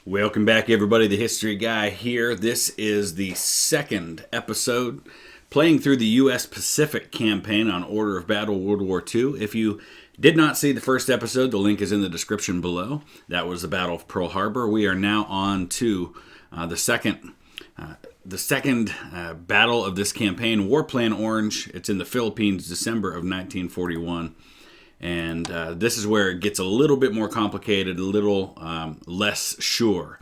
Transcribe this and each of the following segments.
Welcome back, everybody. The History Guy here. This is the second episode playing through the U.S. Pacific Campaign on Order of Battle World War II. If you did not see the first episode, the link is in the description below. That was the Battle of Pearl Harbor. We are now on to the second battle of this campaign, War Plan Orange. It's in the Philippines, December of 1941. And this is where it gets a little bit more complicated, a little less sure.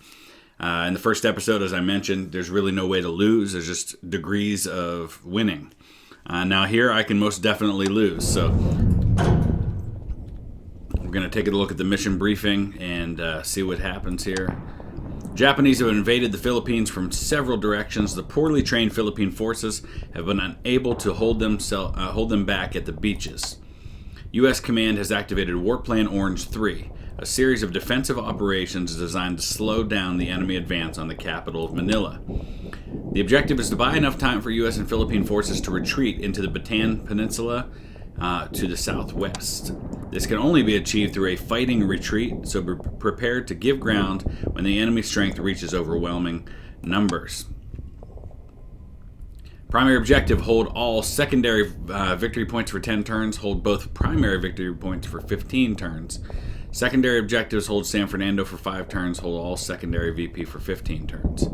In the first episode, as I mentioned, there's really no way to lose. There's just degrees of winning. Now here, I can most definitely lose. So we're going to take a look at the mission briefing and see what happens here. Japanese have invaded the Philippines from several directions. The poorly trained Philippine forces have been unable to hold them back at the beaches. U.S. Command has activated War Plan Orange 3, a series of defensive operations designed to slow down the enemy advance on the capital of Manila. The objective is to buy enough time for U.S. and Philippine forces to retreat into the Bataan Peninsula to the southwest. This can only be achieved through a fighting retreat, so be prepared to give ground when the enemy strength reaches overwhelming numbers. Primary objective, hold all secondary victory points for 10 turns. Hold both primary victory points for 15 turns. Secondary objectives, hold San Fernando for 5 turns. Hold all secondary VP for 15 turns.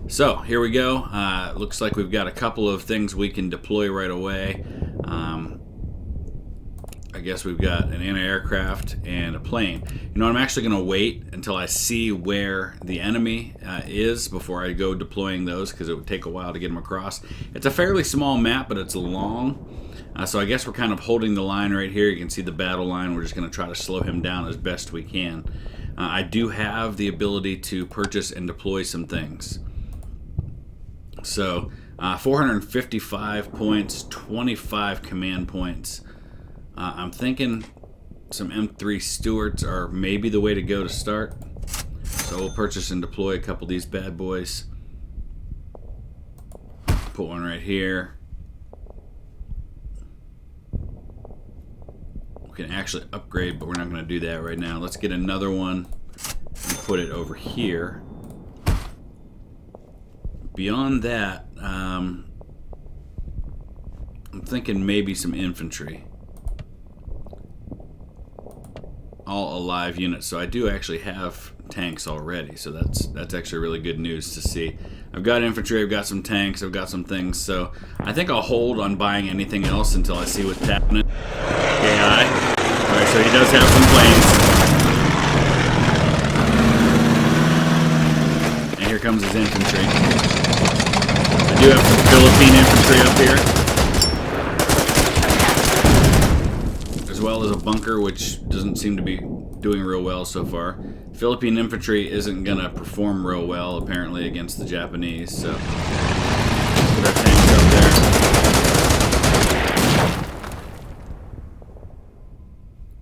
So, here we go. Looks like we've got a couple of things we can deploy right away. I guess we've got an anti-aircraft and a plane. You know, I'm actually going to wait until I see where the enemy is before I go deploying those, because it would take a while to get them across. It's a fairly small map, but it's long. So I guess we're kind of holding the line right here. You can see the battle line. We're just going to try to slow him down as best we can. I do have the ability to purchase and deploy some things. So 455 points, 25 command points. I'm thinking some M3 Stuarts are maybe the way to go to start. So we'll purchase and deploy a couple of these bad boys. Put one right here. We can actually upgrade, but we're not going to do that right now. Let's get another one and put it over here. Beyond that, I'm thinking maybe some infantry. All alive units, so I do actually have tanks already, so that's actually really good news to see. I've got infantry, I've got some tanks, I've got some things, so I think I'll hold on buying anything else until I see what's happening. AI. Alright, so he does have some planes. And here comes his infantry. I do have some Philippine infantry up here, as well as a bunker, which doesn't seem to be doing real well so far. Philippine infantry isn't going to perform real well, apparently, against the Japanese, so put our tanks up there.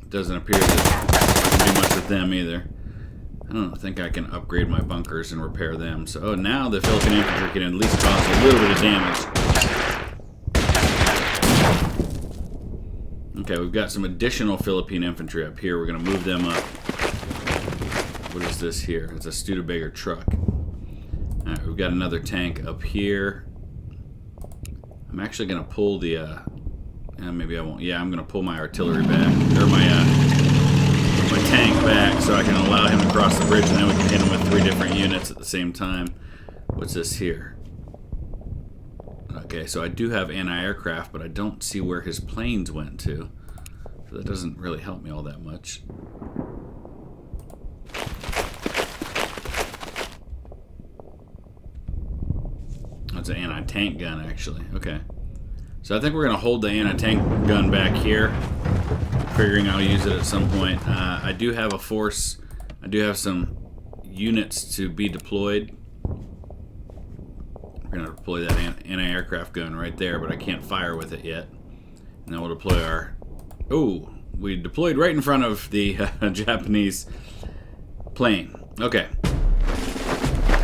It doesn't appear that I can do much with them either. I don't think I can upgrade my bunkers and repair them. So now the Philippine infantry can at least cause a little bit of damage. Okay, we've got some additional Philippine infantry up here. We're going to move them up. What is this here? It's a Studebaker truck. Alright, we've got another tank up here. I'm actually going to pull the... maybe I won't. Yeah, I'm going to pull my artillery back. Or my tank back so I can allow him to cross the bridge, and then we can hit him with 3 different units at the same time. What's this here? Okay, so I do have anti-aircraft, but I don't see where his planes went to. So that doesn't really help me all that much. That's an anti-tank gun, actually. Okay. So I think we're going to hold the anti-tank gun back here, figuring I'll use it at some point. I do have a force. I do have some units to be deployed. We're going to deploy that anti-aircraft gun right there, but I can't fire with it yet. And then we'll deploy our... Oh, we deployed right in front of the Japanese plane. Okay.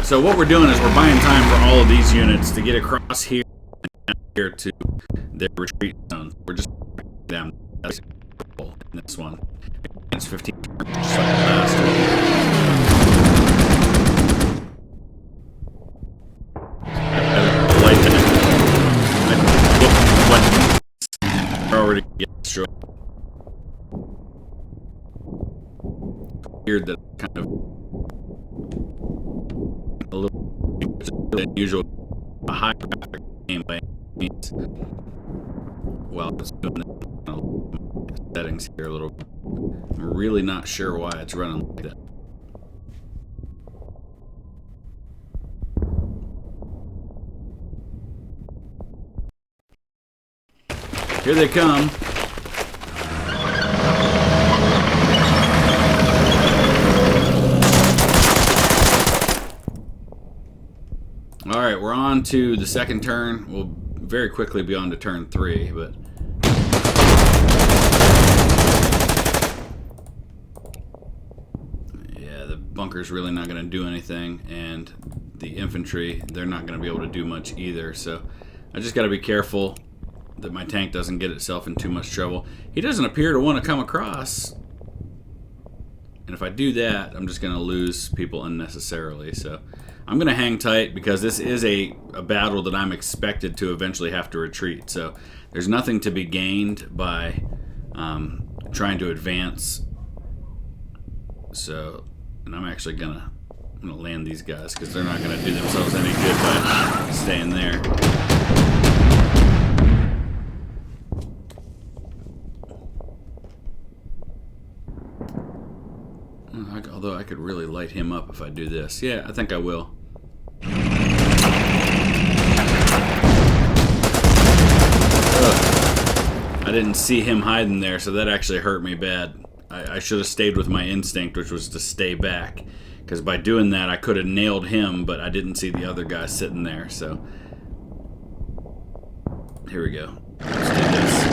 So what we're doing is we're buying time for all of these units to get across here and down here to their retreat zones. We're just them. That's cool in this one. It's 15 just like last one. Already get destroyed. Weird that kind of a little unusual, a high graphic gameplay means. Well, it's doing it settings here a little bit. I'm really not sure why it's running like that. Here they come. Alright, we're on to the second turn. We'll very quickly be on to turn 3, but yeah, the bunker's really not going to do anything, and the infantry, they're not going to be able to do much either, so I just got to be careful that my tank doesn't get itself in too much trouble. He doesn't appear to want to come across, and if I do that, I'm just going to lose people unnecessarily, so I'm going to hang tight because this is a battle that I'm expected to eventually have to retreat. So there's nothing to be gained by trying to advance. So, and I'm actually going to land these guys because they're not going to do themselves any good by staying there. Although I could really light him up if I do this. Yeah, I think I will. Ugh. I didn't see him hiding there, so that actually hurt me bad. I should have stayed with my instinct, which was to stay back. Because by doing that, I could have nailed him, but I didn't see the other guy sitting there, so... Here we go. Let's do this.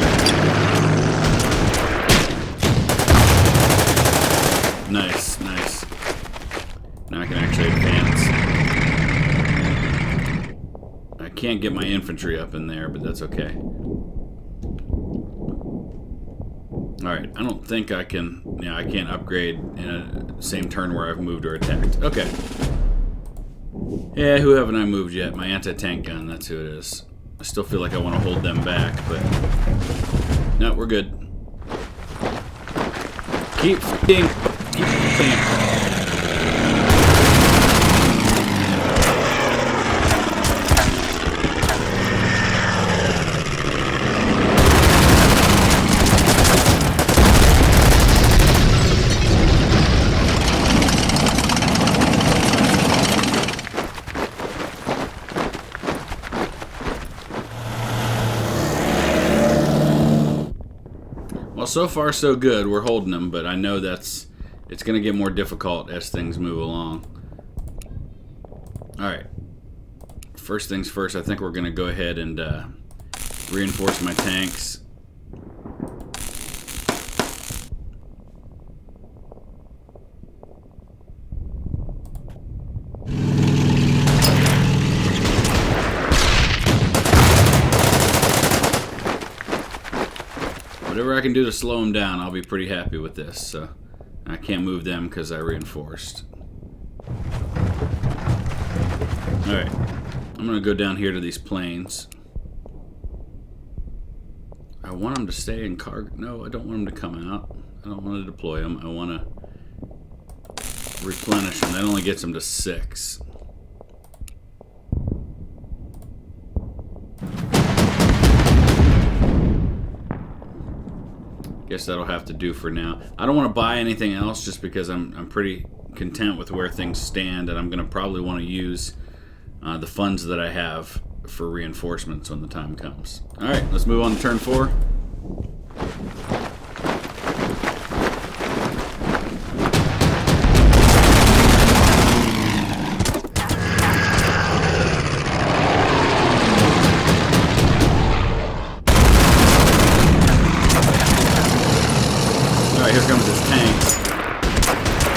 Nice, nice. Now I can actually advance. I can't get my infantry up in there, but that's okay. Alright, I don't think I can... Yeah, I can't upgrade in a same turn where I've moved or attacked. Okay. Yeah, who haven't I moved yet? My anti-tank gun, that's who it is. I still feel like I want to hold them back, but... No, we're good. Keep f***ing... Well, so far so good. We're holding them, but I know it's going to get more difficult as things move along. Alright. First things first, I think we're going to go ahead and reinforce my tanks. Whatever I can do to slow them down, I'll be pretty happy with this. So I can't move them because I reinforced. Alright, I'm going to go down here to these planes. I want them to stay in cargo. No, I don't want them to come out. I don't want to deploy them. I want to replenish them. That only gets them to 6. Guess that'll have to do for now. I don't want to buy anything else just because I'm pretty content with where things stand, and I'm going to probably want to use the funds that I have for reinforcements when the time comes. Alright, let's move on to turn 4. Alright, here comes his tanks.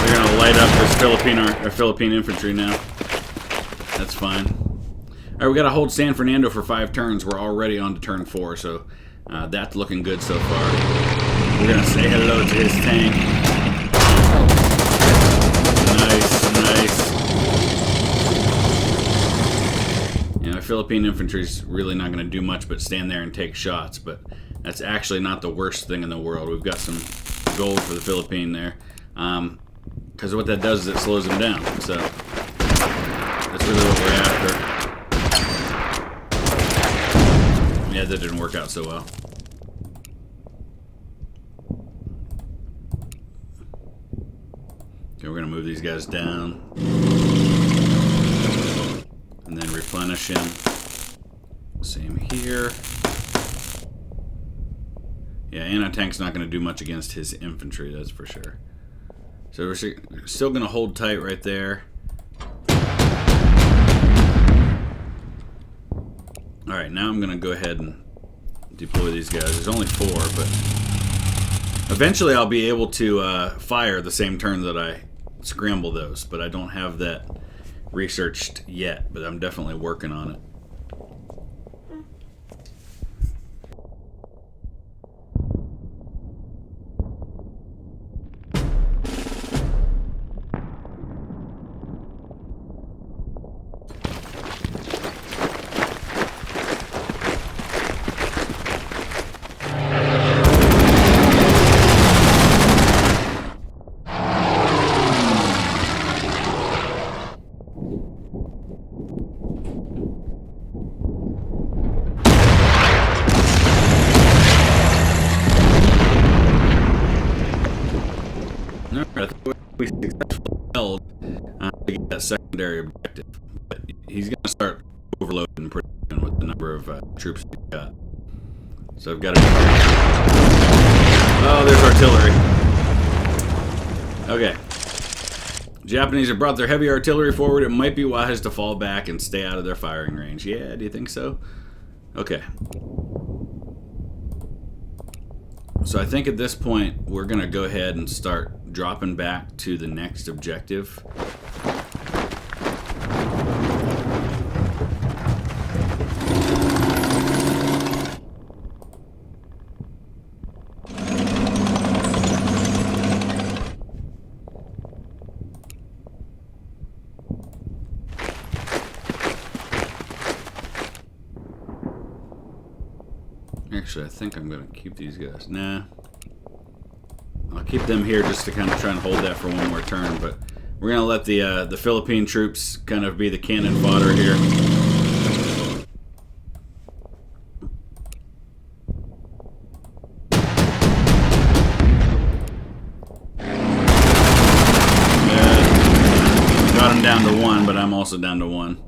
They're going to light up this Philippine infantry now. That's fine. Alright, we got to hold San Fernando for 5 turns. We're already on to turn 4, so That's looking good so far. We're going to say hello to his tank. Nice, nice. You know, Philippine infantry's really not going to do much but stand there and take shots, but that's actually not the worst thing in the world. We've got some gold for the Philippine there. Because what that does is it slows them down. So that's really what we're after. Yeah, that didn't work out so well. Okay, we're going to move these guys down. And then replenish him. Same here. Yeah, anti-tank's not going to do much against his infantry, that's for sure. So we're still going to hold tight right there. Alright, now I'm going to go ahead and deploy these guys. There's only 4, but eventually I'll be able to fire the same turn that I scramble those, but I don't have that researched yet, but I'm definitely working on it. We successfully held to get that secondary objective, but he's going to start overloading production with the number of troops he's got. So I've got to. Oh, there's artillery. Okay. Japanese have brought their heavy artillery forward. It might be wise to fall back and stay out of their firing range. Yeah, do you think so? Okay. So I think at this point we're going to go ahead and start dropping back to the next objective. Actually, I think I'm going to keep these guys. Nah. I'll keep them here just to kind of try and hold that for one more turn, but we're going to let the Philippine troops kind of be the cannon fodder here. Got him down to 1, but I'm also down to 1.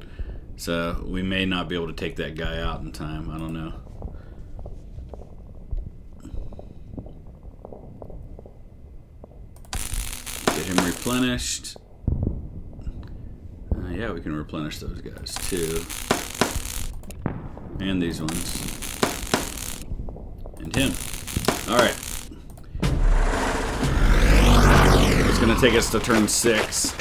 So we may not be able to take that guy out in time. I don't know. Get him replenished. Yeah, we can replenish those guys too. And these ones. And him. Alright. It's going to take us to turn 6.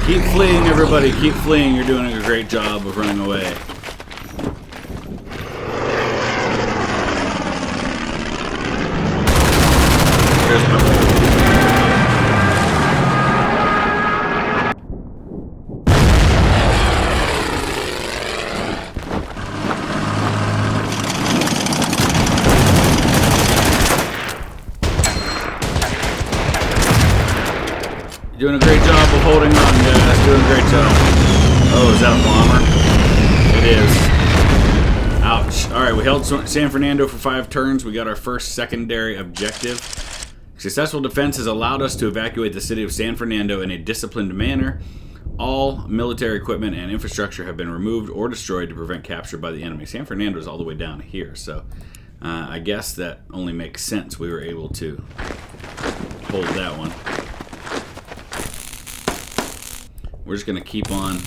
Keep fleeing, everybody. Keep fleeing. You're doing a great job of running away. Here's my way. You're doing a great job of holding on, guys. Doing a great job. Oh, is that a bomber? It is. Ouch. Alright, we held San Fernando for 5 turns. We got our first secondary objective. Successful defense has allowed us to evacuate the city of San Fernando in a disciplined manner. All military equipment and infrastructure have been removed or destroyed to prevent capture by the enemy. San Fernando is all the way down here, so I guess that only makes sense. We were able to hold that one. We're just going to keep on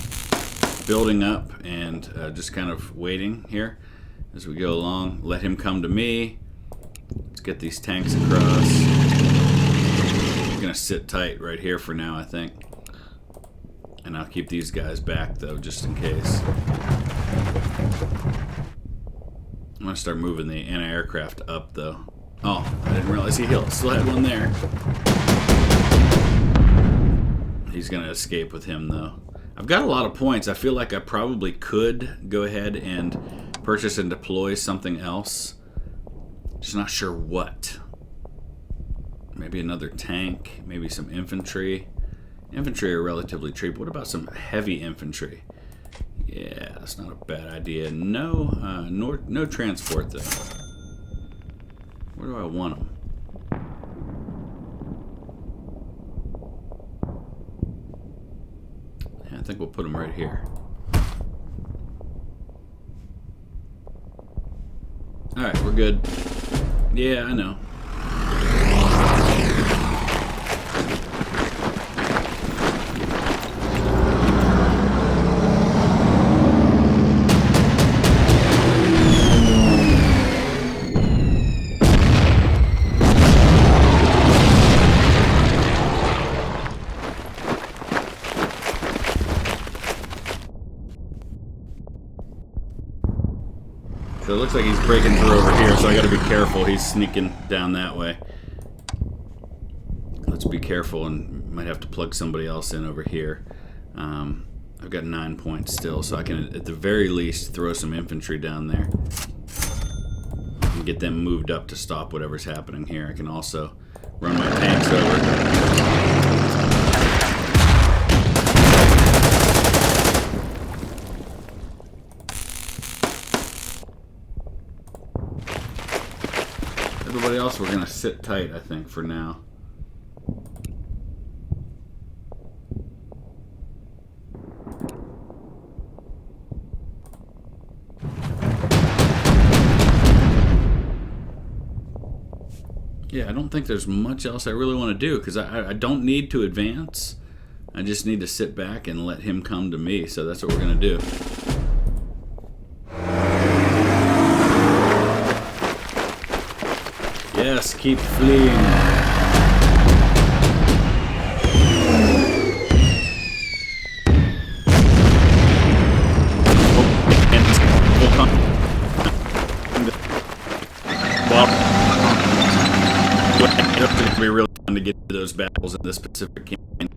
building up and just kind of waiting here as we go along. Let him come to me. Let's get these tanks across. I'm going to sit tight right here for now, I think. And I'll keep these guys back, though, just in case. gonna start moving the anti-aircraft up, though. Oh, I didn't realize he still had one there. He's gonna escape with him, though. I've got a lot of points. I feel like I probably could go ahead and purchase and deploy something else. Just not sure what. Maybe another tank, maybe some infantry. Infantry are relatively cheap. What about some heavy infantry? Yeah, that's not a bad idea. No, no transport, though. Where do I want them? I think we'll put them right here. Alright, we're good. Yeah, I know. So it looks like he's breaking through over here, so I gotta be careful. He's sneaking down that way. Let's be careful and might have to plug somebody else in over here. I've got 9 points still, so I can at the very least throw some infantry down there and get them moved up to stop whatever's happening here. I can also run my tanks over. Everybody else, we're going to sit tight, I think, for now. Yeah, I don't think there's much else I really want to do, because I don't need to advance. I just need to sit back and let him come to me, so that's what we're going to do. Yes, keep fleeing. It's going to be really fun to get to those battles in this Pacific campaign.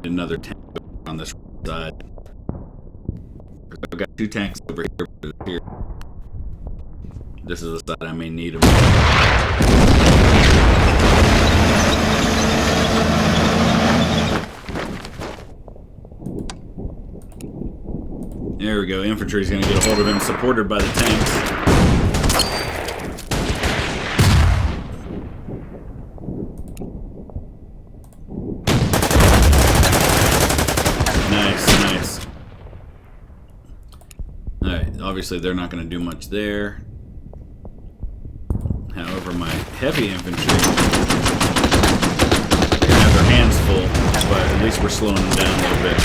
Another tank on this side. I've got 2 tanks over here. This is the side I may need them. There we go. Infantry's going to get a hold of him, supported by the tanks. Nice. Alright, obviously they're not going to do much there. However, my heavy infantry have their hands full, but at least we're slowing them down a little bit.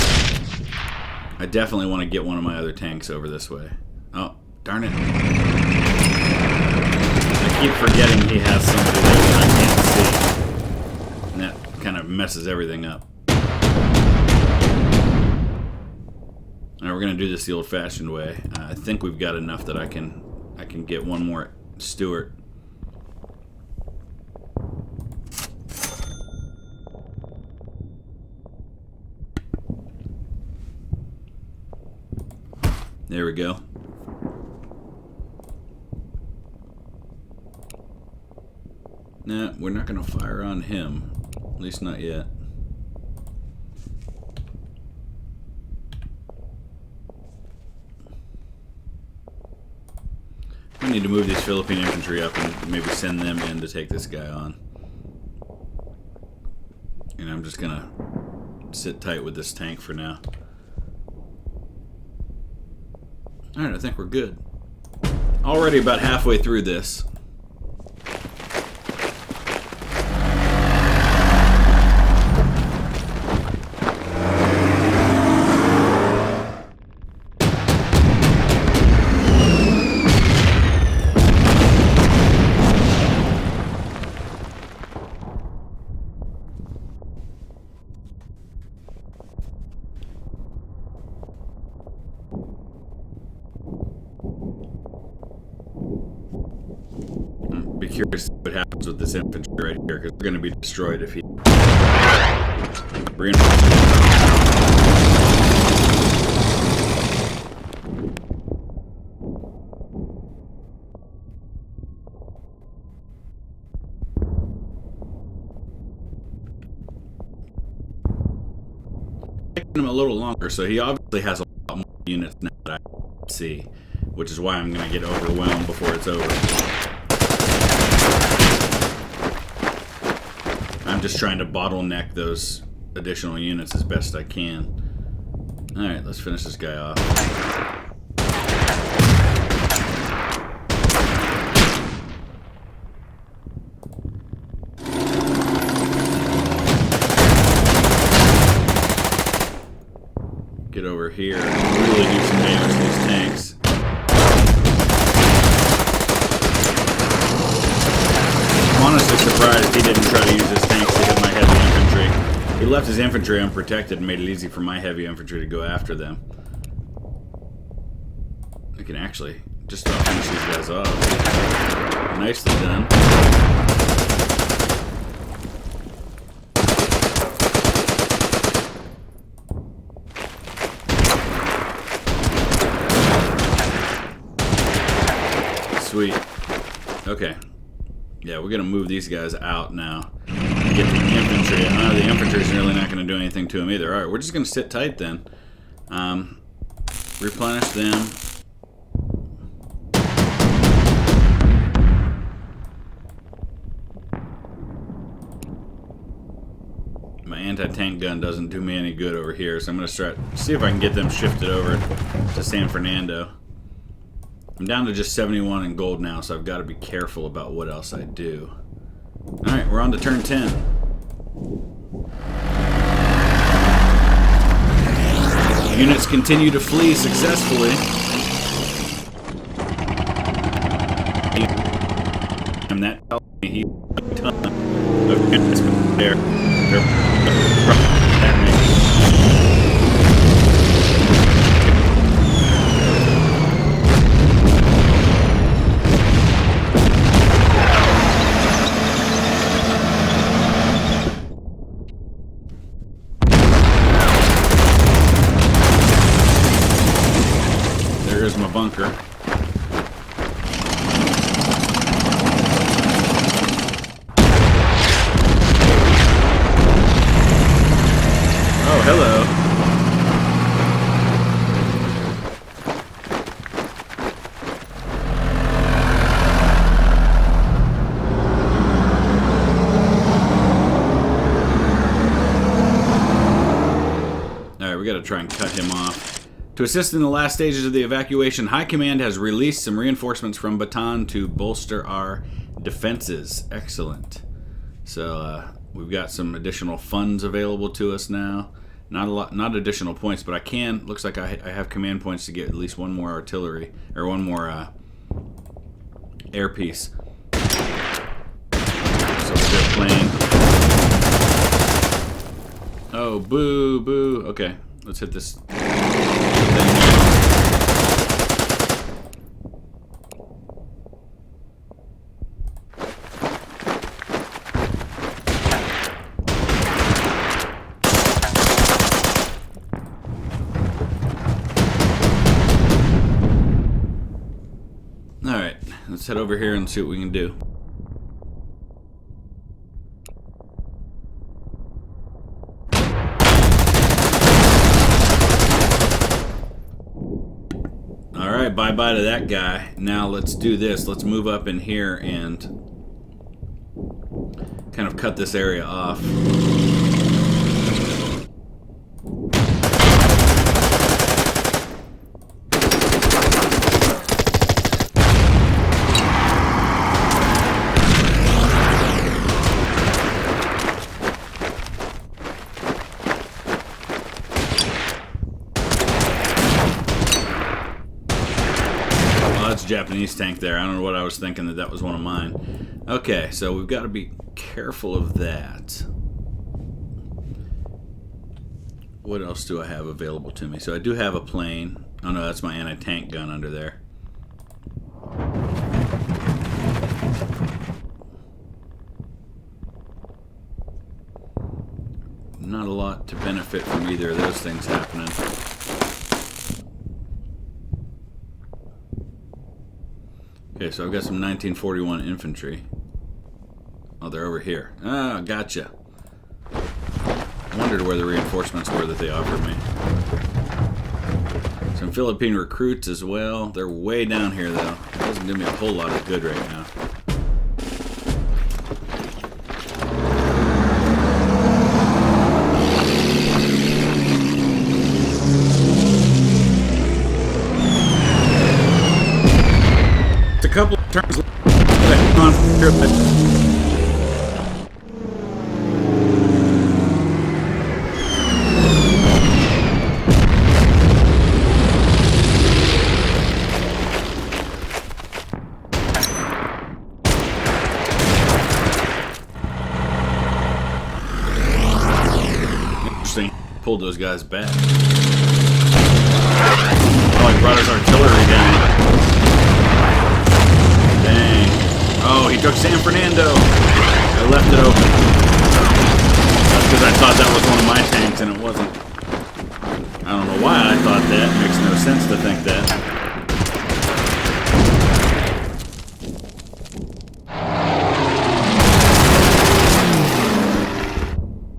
I definitely want to get one of my other tanks over this way. Oh, darn it. I keep forgetting he has somebody there that I can't see. And that kind of messes everything up. Alright, we're going to do this the old-fashioned way. I think we've got enough that I can get one more Stuart. There we go. Nah, we're not going to fire on him. At least not yet. We need to move these Philippine infantry up and maybe send them in to take this guy on. And I'm just going to sit tight with this tank for now. Alright, I think we're good. Already about halfway through this. Be curious to see what happens with this infantry right here, because they're going to be destroyed if he... Taking him a little longer, so he obviously has a lot more units now that I see, which is why I'm going to get overwhelmed before it's over. I'm just trying to bottleneck those additional units as best I can. Alright, let's finish this guy off. Get over here and really do some damage to these tanks. I'm honestly surprised he didn't try to use his tanks to hit my heavy infantry. He left his infantry unprotected and made it easy for my heavy infantry to go after them. I can actually just about finish these guys off. Nicely done. Sweet. Okay. Yeah, we're going to move these guys out now. Get the infantry. The infantry's really not going to do anything to them either. Alright, we're just going to sit tight then. Replenish them. My anti-tank gun doesn't do me any good over here, so I'm going to see if I can get them shifted over to San Fernando. I'm down to just 71 in gold now, so I've got to be careful about what else I do. Alright, we're on to turn 10. Units continue to flee successfully. And that tells me he a ton of units there. There's my bunker. Oh, hello. Alright, we gotta try and cut him off. To assist in the last stages of the evacuation, High Command has released some reinforcements from Bataan to bolster our defenses. Excellent. So we've got some additional funds available to us now. Not a lot, not additional points, but I can. Looks like I have command points to get at least one more artillery or one more air piece. So we're playing. Oh, boo, boo. Okay, let's hit this. Alright, let's head over here and see what we can do. Alright, bye-bye to that guy. Now let's do this. Let's move up in here and kind of cut this area off. Japanese tank there. I don't know what I was thinking that was one of mine. Okay, so we've got to be careful of that. What else do I have available to me? So I do have a plane. Oh no, that's my anti-tank gun under there. benefit from either of those things happening. Okay, so I've got some 1941 infantry. Oh, they're over here. Ah, gotcha. I wondered where the reinforcements were that they offered me. Some Philippine recruits as well. They're way down here, though. It doesn't do me a whole lot of good right now. It's a couple of turns left. Pulled those guys back. Oh, he brought his artillery down. Dang. Oh, he took San Fernando. I left it open. That's because I thought that was one of my tanks and it wasn't. I don't know why I thought that. It makes no sense to think that.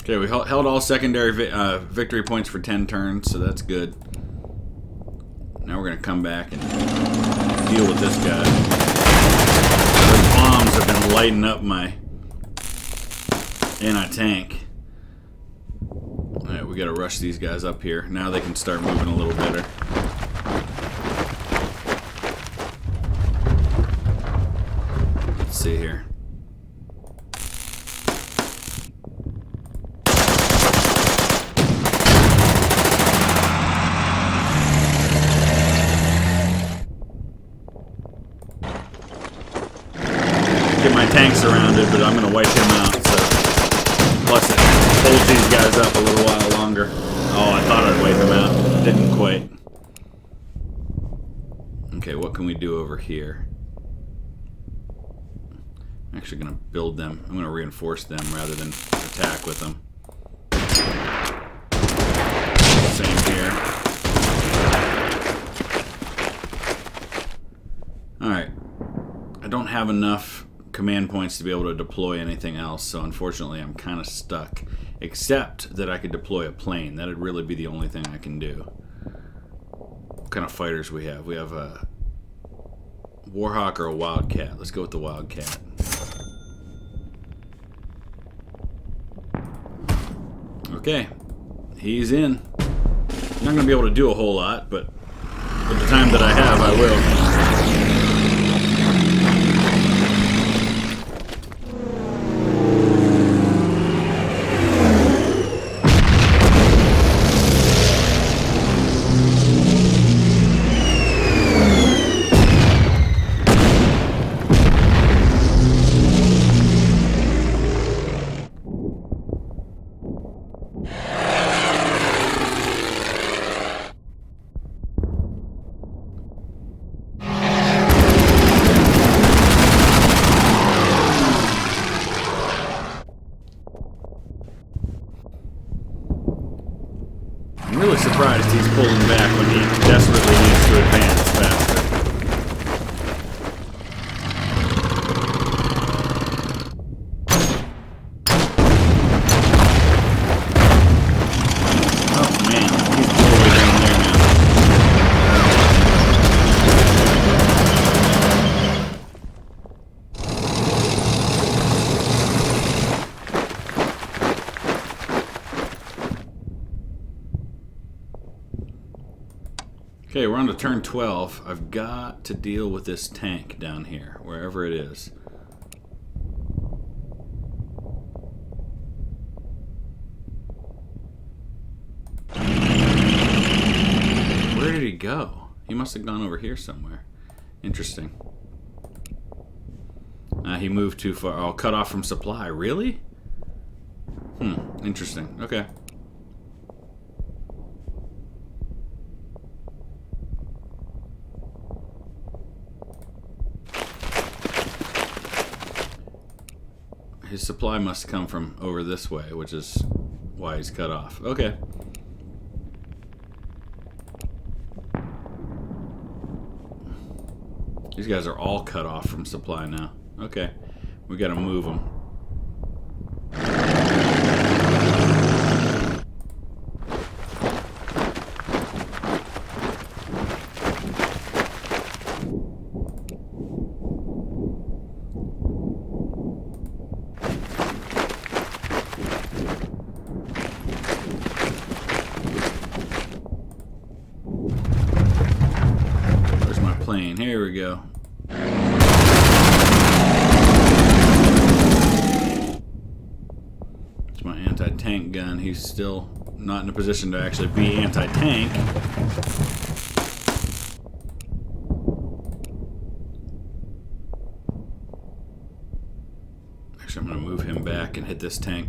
Okay, we held all secondary victory points for 10 turns, so that's good. Now we're going to come back and deal with this guy. Those bombs have been lighting up my anti-tank. Alright, we got to rush these guys up here. Now they can start moving a little better. Let's see here. Get my tank surrounded, but I'm going to wipe him out, so plus it holds these guys up a little while longer. Oh, I thought I'd wipe him out. Didn't quite. Okay, what can we do over here? I'm actually going to build them. I'm going to reinforce them rather than attack with them. Same here. Alright. I don't have enough command points to be able to deploy anything else, so unfortunately I'm kind of stuck. Except that I could deploy a plane. That'd really be the only thing I can do. What kind of fighters we have? We have a Warhawk or a Wildcat. Let's go with the Wildcat. Okay, he's in. I'm not going to be able to do a whole lot, but with the time that I have, I will. I'm really surprised he's pulling back when he desperately needs to advance faster. Oh man, he's all the way down there now. Okay, we're on to turn 12. I've got to deal with this tank down here, wherever it is. Where did he go? He must have gone over here somewhere. Interesting. He moved too far. Oh, cut off from supply. Really? Interesting. Okay. His supply must come from over this way, which is why he's cut off. Okay. These guys are all cut off from supply now. Okay. We gotta move them. Here we go. It's my anti-tank gun. He's still not in a position to actually be anti-tank. Actually, I'm going to move him back and hit this tank.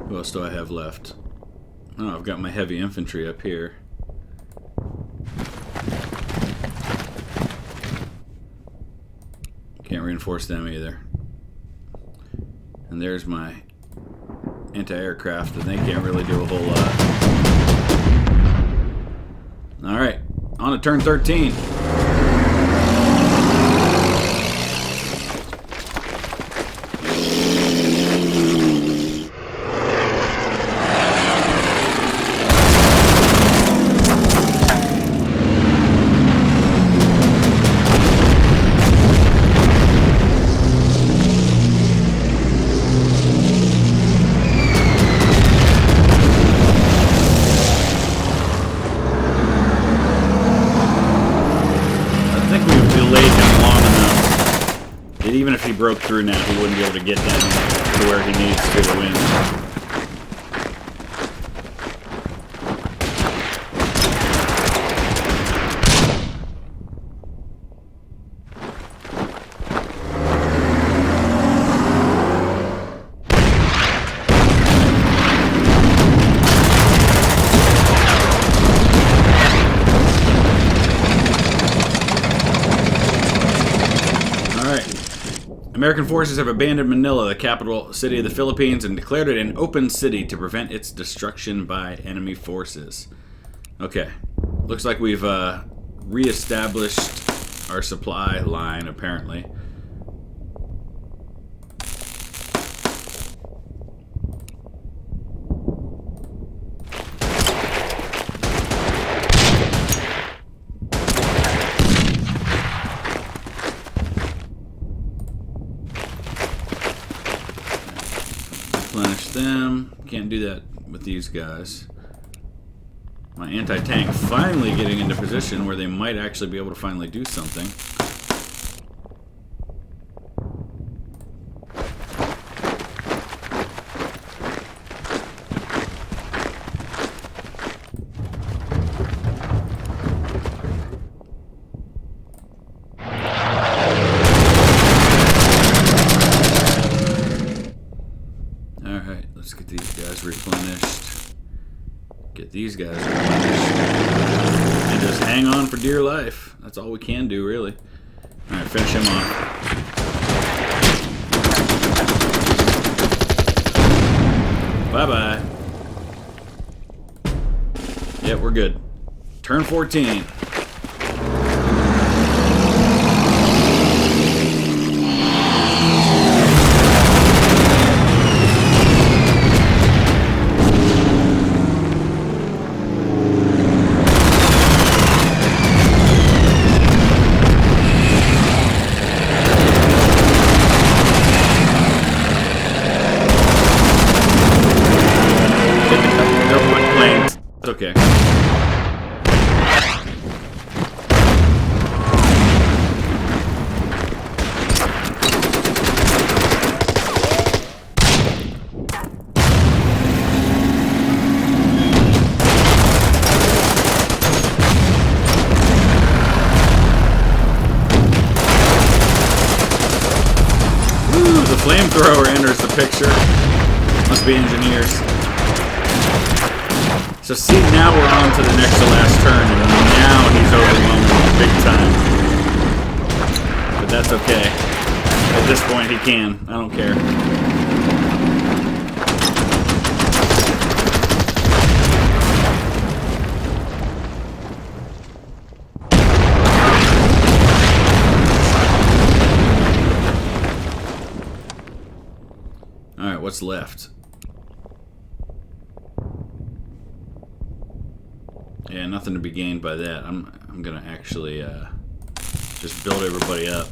What else do I have left? Oh, I've got my heavy infantry up here. Can't reinforce them either. And there's my anti-aircraft, and they can't really do a whole lot. Alright, on to turn 13. Even if he broke through now, he wouldn't be able to get down to where he needs to win. American forces have abandoned Manila, the capital city of the Philippines, and declared it an open city to prevent its destruction by enemy forces. Okay. Looks like we've reestablished our supply line, apparently. Replenish them. Can't do that with these guys. My anti-tank finally getting into position where they might actually be able to finally do something. Alright, let's get these guys replenished. Get these guys replenished. And just hang on for dear life. That's all we can do, really. Alright, finish him off. Bye-bye. Yep, we're good. Turn 14. Okay. Ooh, the flamethrower enters the picture. Must be engineers. So see, now we're on to the next to last turn, and now he's overwhelmed big time. But that's okay. At this point, he can. I don't care. All right, what's left? Yeah, nothing to be gained by that. I'm gonna actually just build everybody up.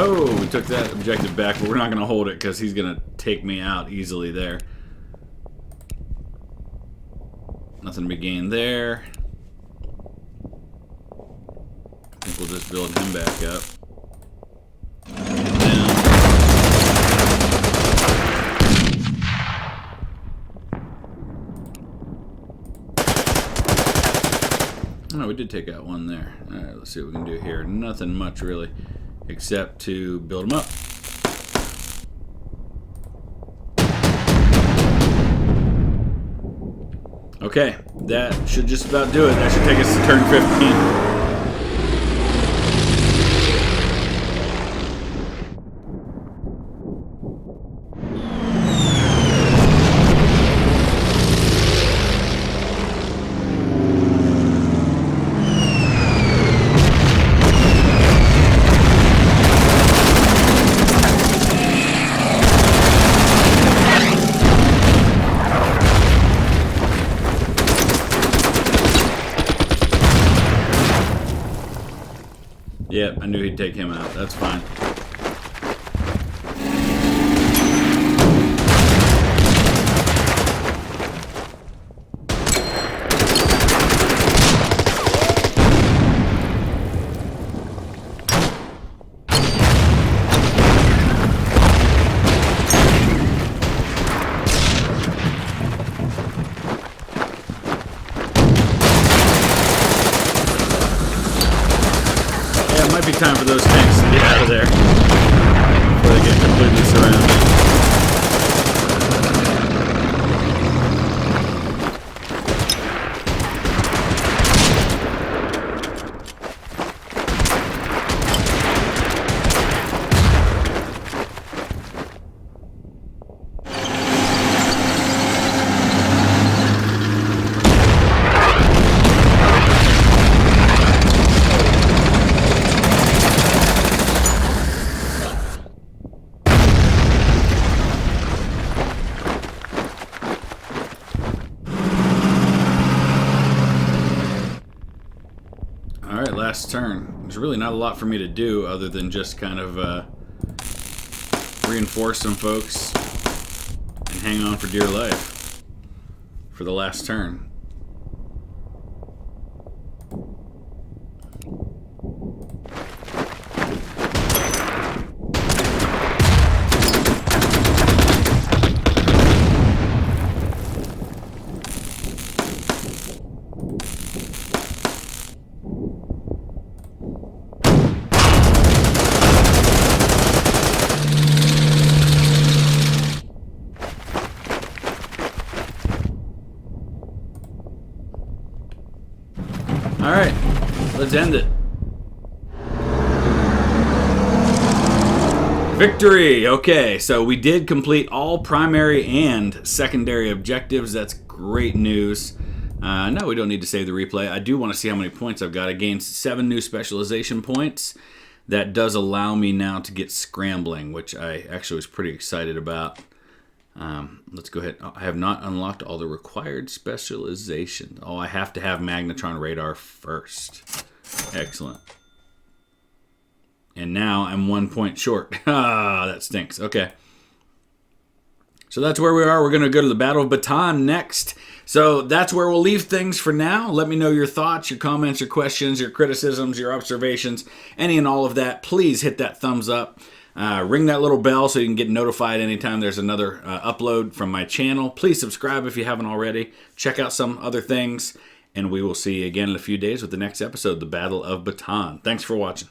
Oh, we took that objective back, but we're not going to hold it because he's going to take me out easily there. Nothing to be gained there. I think we'll just build him back up. Oh, we did take out one there. Alright, let's see what we can do here. Nothing much, really, except to build them up. Okay, that should just about do it. That should take us to turn 15. Yep, I knew he'd take him out. That's fine. Time for those tanks to get out of there before they get completely surrounded. Last turn. There's really not a lot for me to do other than just kind of reinforce some folks and hang on for dear life for the last turn. Alright, let's end it. Victory! Okay, so we did complete all primary and secondary objectives. That's great news. No, we don't need to save the replay. I do want to see how many points I've got. I gained 7 new specialization points. That does allow me now to get scrambling, which I actually was pretty excited about. Let's go ahead. I have not unlocked all the required specialization. Oh, I have to have magnetron radar first. Excellent. And now I'm 1 point short. Ah, that stinks. Okay. So that's where we are. We're going to go to the Battle of Bataan next. So that's where we'll leave things for now. Let me know your thoughts, your comments, your questions, your criticisms, your observations, any and all of that. Please hit that thumbs up. Ring that little bell so you can get notified anytime there's another upload from my channel. Please subscribe if you haven't already. Check out some other things. And we will see you again in a few days with the next episode, The Battle of Bataan. Thanks for watching.